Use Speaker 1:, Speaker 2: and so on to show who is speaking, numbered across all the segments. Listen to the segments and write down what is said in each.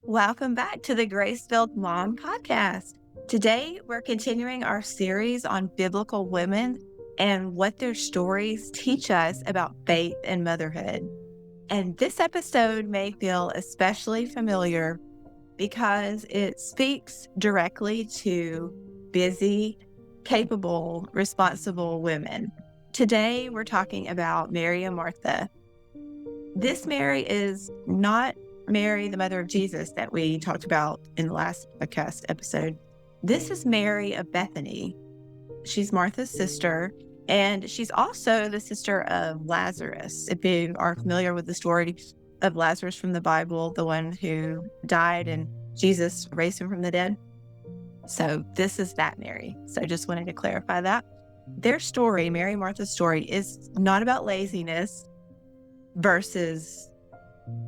Speaker 1: Welcome back to the Grace-Filled Mom podcast. Today, we're continuing our series on biblical women and what their stories teach us about faith and motherhood. And this episode may feel especially familiar because it speaks directly to busy, capable, responsible women. Today, we're talking about Mary and Martha. This Mary is not Mary, the mother of Jesus, that we talked about in the last podcast episode. This is Mary of Bethany. She's Martha's sister, and she's also the sister of Lazarus. If you are familiar with the story of Lazarus from the Bible, the one who died and Jesus raised him from the dead. So this is that Mary. So just wanted to clarify that. Their story, Mary and Martha's story, is not about laziness versus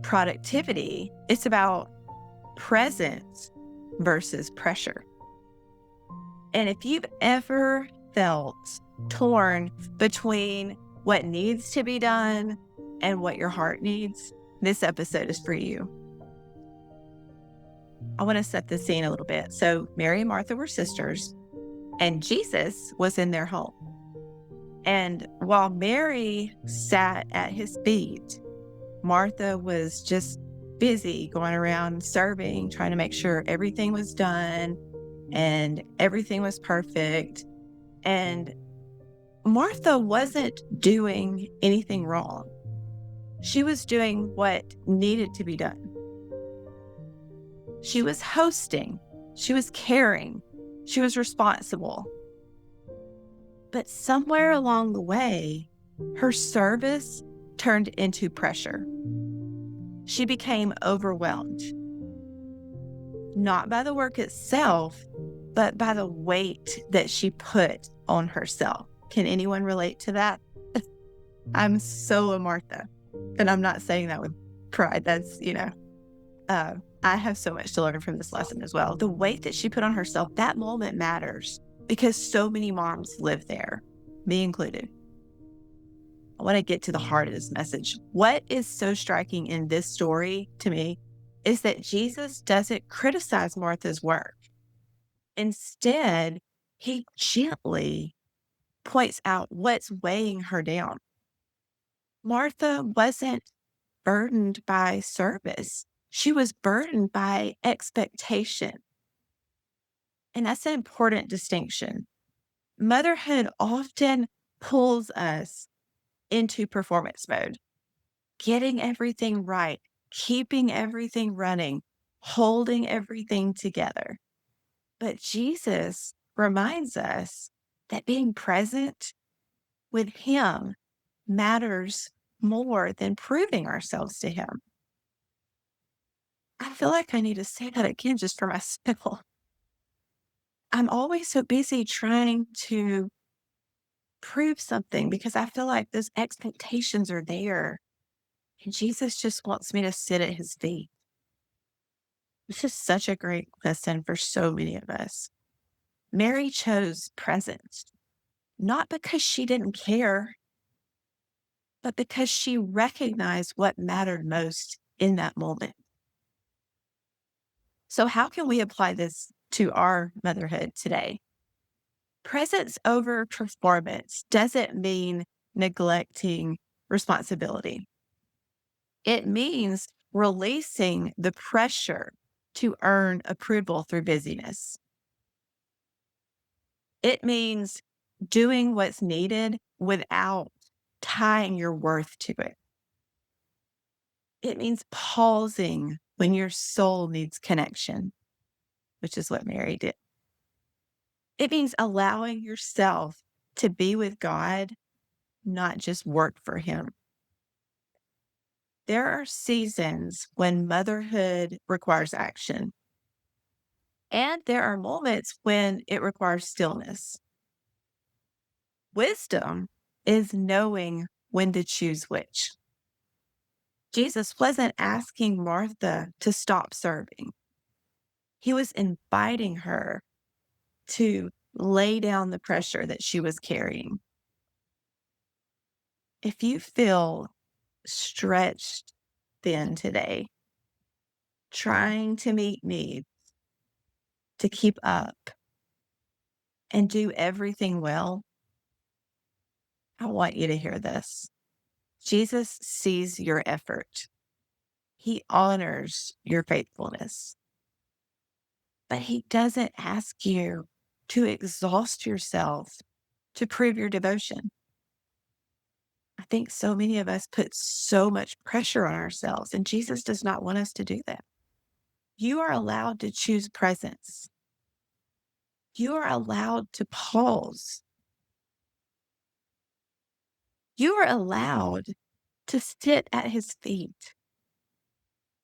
Speaker 1: productivity. It's about presence versus pressure. And if you've ever felt torn between what needs to be done and what your heart needs, this episode is for you. I want to set the scene a little bit. So Mary and Martha were sisters, and Jesus was in their home. And while Mary sat at his feet, Martha was just busy going around serving, trying to make sure everything was done and everything was perfect. And Martha wasn't doing anything wrong. She was doing what needed to be done. She was hosting. She was caring. She was responsible. But somewhere along the way, her service turned into pressure. She became overwhelmed, not by the work itself, but by the weight that she put on herself. Can anyone relate to that? I'm so a Martha, and I'm not saying that with pride. That's, I have so much to learn from this lesson as well. The weight that she put on herself, that moment matters because so many moms live there, me included. I want to get to the heart of this message. What is so striking in this story to me is that Jesus doesn't criticize Martha's work. Instead, he gently points out what's weighing her down. Martha wasn't burdened by service. She was burdened by expectation. And that's an important distinction. Motherhood often pulls us into performance mode, getting everything right, keeping everything running, holding everything together. But Jesus reminds us that being present with him matters more than proving ourselves to him. I feel like I need to say that again just for myself. I'm always so busy trying to prove something because I feel like those expectations are there. And Jesus just wants me to sit at his feet. This is such a great lesson for so many of us. Mary chose presence, not because she didn't care, but because she recognized what mattered most in that moment. So, how can we apply this to our motherhood today? Presence over performance doesn't mean neglecting responsibility. It means releasing the pressure to earn approval through busyness. It means doing what's needed without tying your worth to it. It means pausing when your soul needs connection, which is what Mary did. It means allowing yourself to be with God, not just work for him. There are seasons when motherhood requires action, and there are moments when it requires stillness. Wisdom is knowing when to choose which. Jesus wasn't asking Martha to stop serving. He was inviting her to lay down the pressure that she was carrying. If you feel stretched thin today, trying to meet needs, to keep up, and do everything well, I want you to hear this. Jesus sees your effort. He honors your faithfulness, but he doesn't ask you to exhaust yourself to prove your devotion. I think so many of us put so much pressure on ourselves, and Jesus does not want us to do that. You are allowed to choose presence. You are allowed to pause. You are allowed to sit at his feet,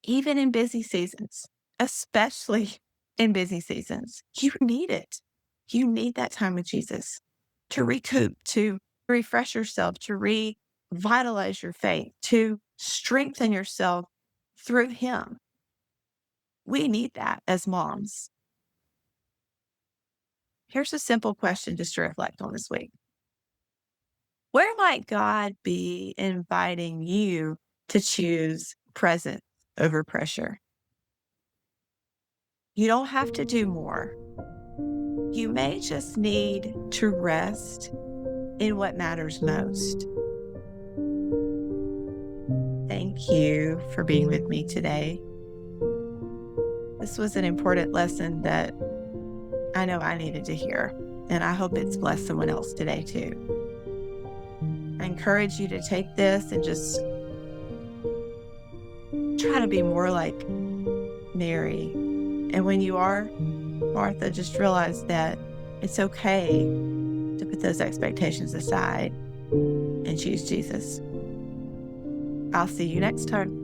Speaker 1: even in busy seasons, especially in busy seasons. You need it. You need that time with Jesus to recoup, to refresh yourself, to revitalize your faith, to strengthen yourself through him. We need that as moms. Here's a simple question just to reflect on this week. Where might God be inviting you to choose presence over pressure? You don't have to do more. You may just need to rest in what matters most. Thank you for being with me today. This was an important lesson that I know I needed to hear, and I hope it's blessed someone else today too. I encourage you to take this and just try to be more like Mary. And when you are Martha, just realize that it's okay to put those expectations aside and choose Jesus. I'll see you next time.